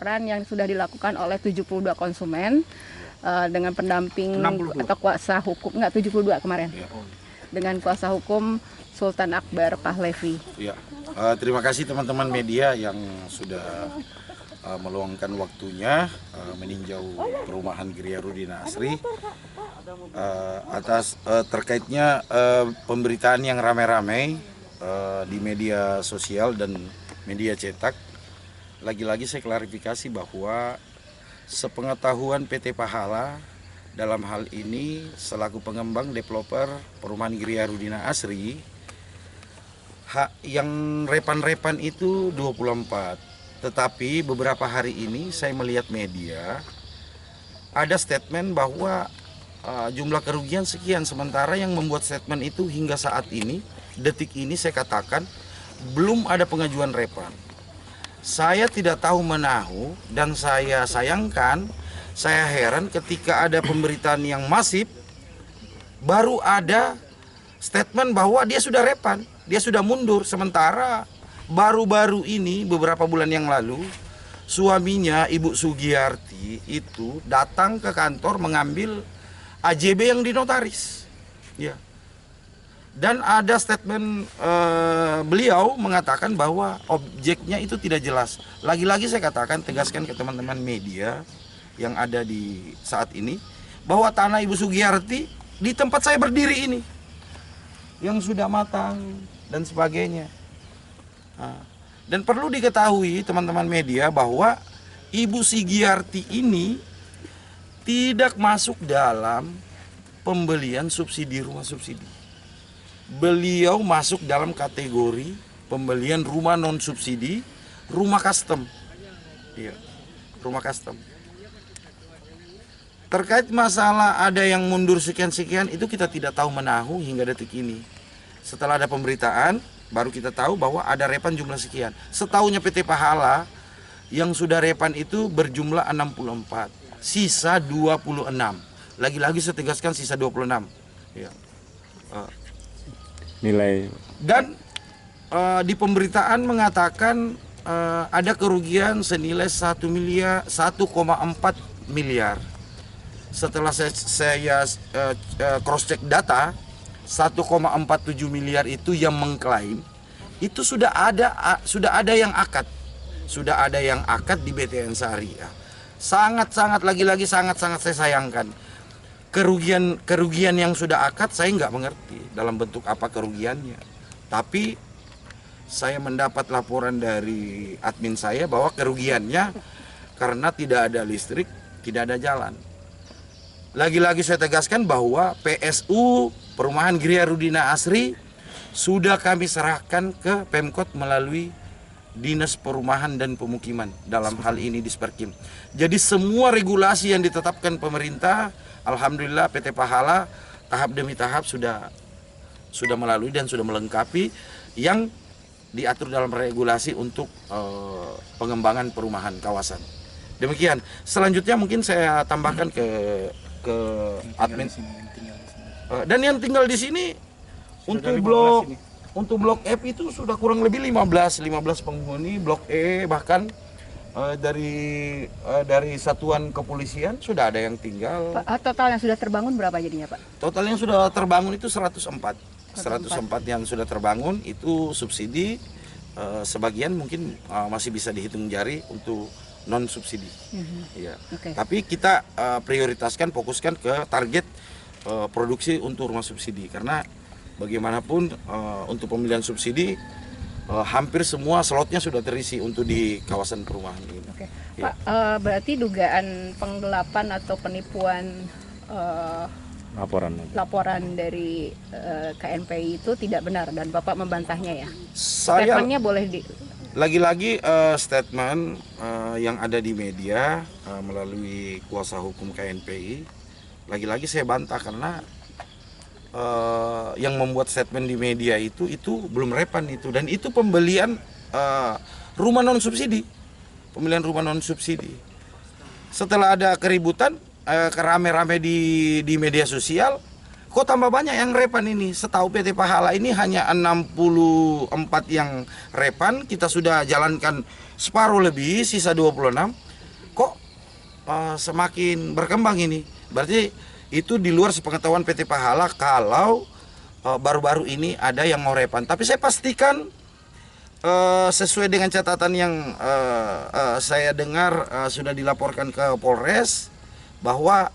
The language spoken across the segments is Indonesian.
laporan yang sudah dilakukan oleh 72 konsumen dengan pendamping 62. atau kuasa hukum, enggak 72 kemarin. Ya. Dengan kuasa hukum Sultan Akbar Pahlevi. Ya. Terima kasih teman-teman media yang sudah meluangkan waktunya meninjau perumahan Gria Rudina Asri atas terkaitnya pemberitaan yang ramai-ramai di media sosial dan media cetak. Lagi-lagi saya klarifikasi bahwa sepengetahuan PT Pahala dalam hal ini selaku pengembang developer perumahan Gria Rudina Asri, yang repan-repan itu 24. Tetapi beberapa hari ini saya melihat media ada statement bahwa jumlah kerugian sekian, sementara yang membuat statement itu hingga saat ini, detik ini saya katakan belum ada pengajuan repan. Saya tidak tahu menahu dan saya sayangkan, saya heran ketika ada pemberitaan yang masif baru ada statement bahwa dia sudah repan, dia sudah mundur, sementara baru-baru ini beberapa bulan yang lalu suaminya Ibu Sugiyarti itu datang ke kantor mengambil AJB yang dinotaris. Ya. Dan ada statement beliau mengatakan bahwa objeknya itu tidak jelas. Lagi-lagi saya katakan, tegaskan ke teman-teman media yang ada di saat ini bahwa tanah Ibu Sugiyarti di tempat saya berdiri ini yang sudah matang dan sebagainya. Dan perlu diketahui teman-teman media bahwa Ibu Sugiyarti ini tidak masuk dalam pembelian subsidi rumah subsidi. Beliau masuk dalam kategori pembelian rumah non subsidi, rumah custom. Iya, rumah custom. Terkait masalah ada yang mundur sekian-sekian, itu kita tidak tahu menahu hingga detik ini. Setelah ada pemberitaan, baru kita tahu bahwa ada repan jumlah sekian. Setahunya PT Pahala yang sudah repan itu berjumlah 64, sisa 26. Lagi-lagi saya tegaskan sisa 26. Ya. Nilai. Dan di pemberitaan mengatakan ada kerugian senilai 1,4 miliar. Setelah saya cross check data, 1,47 miliar itu yang mengklaim itu sudah ada yang akad. Sudah ada yang akad di BTN Syariah. Sangat-sangat lagi-lagi sangat-sangat saya sayangkan. Kerugian yang sudah akad saya nggak mengerti dalam bentuk apa kerugiannya. Tapi saya mendapat laporan dari admin saya bahwa kerugiannya karena tidak ada listrik, tidak ada jalan. Lagi-lagi saya tegaskan bahwa PSU Perumahan Gria Rudina Asri sudah kami serahkan ke Pemkot melalui Dinas Perumahan dan Pemukiman, dalam hal ini Disperkim. Jadi semua regulasi yang ditetapkan pemerintah, alhamdulillah PT Pahala tahap demi tahap sudah melalui dan sudah melengkapi yang diatur dalam regulasi untuk pengembangan perumahan kawasan. Demikian. Selanjutnya mungkin saya tambahkan ke admin. Dan yang tinggal di sini untuk blok F itu sudah kurang lebih 15 penghuni, blok E bahkan dari satuan kepolisian sudah ada yang tinggal. Pak, total yang sudah terbangun berapa jadinya, Pak? Total yang sudah terbangun itu 104 yang sudah terbangun itu subsidi, sebagian mungkin masih bisa dihitung jari untuk non subsidi. Ya. Okay. Tapi kita prioritaskan, fokuskan ke target produksi untuk rumah subsidi, karena bagaimanapun untuk pemilihan subsidi hampir semua slotnya sudah terisi untuk di kawasan perumahan ini. Okay. Ya. Pak, berarti dugaan penggelapan atau penipuan laporan dari KNPI itu tidak benar dan Bapak membantahnya ya? Statementnya boleh di... Lagi-lagi statement yang ada di media melalui kuasa hukum KNPI, lagi-lagi saya bantah karena yang membuat statement di media itu belum repan itu, dan itu pembelian rumah non subsidi, pembelian rumah non subsidi. Setelah ada keributan rame-rame di media sosial, kok tambah banyak yang repan ini. Setahu PT Pahala ini hanya 64 yang repan, kita sudah jalankan separuh lebih, sisa 26. semakin berkembang ini. Berarti itu di luar sepengetahuan PT Pahala kalau baru-baru ini ada yang ngorepan. Tapi saya pastikan sesuai dengan catatan yang saya dengar sudah dilaporkan ke Polres bahwa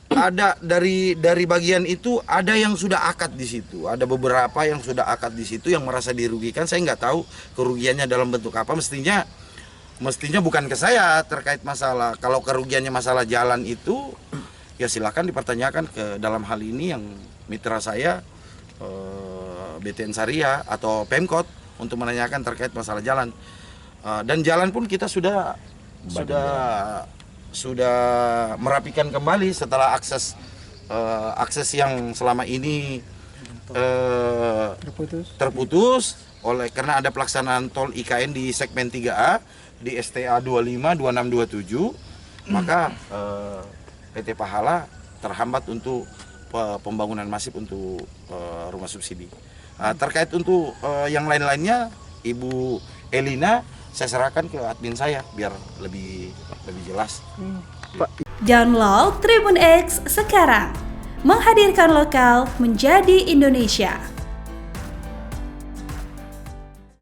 ada dari bagian itu ada yang sudah akad di situ. Ada beberapa yang sudah akad di situ yang merasa dirugikan. Saya nggak tahu kerugiannya dalam bentuk apa. Mestinya bukan ke saya terkait masalah. Kalau kerugiannya masalah jalan itu, ya silakan dipertanyakan ke dalam hal ini yang mitra saya, BTN Syariah atau Pemkot untuk menanyakan terkait masalah jalan. Dan jalan pun kita sudah merapikan kembali setelah akses yang selama ini terputus karena ada pelaksanaan tol IKN di segmen 3A di STA 25 2627, maka PT Pahala terhambat untuk pembangunan masif untuk rumah subsidi. Terkait untuk yang lain-lainnya, Ibu Elina, saya serahkan ke admin saya biar lebih jelas. Download Tribun X sekarang, menghadirkan lokal menjadi Indonesia.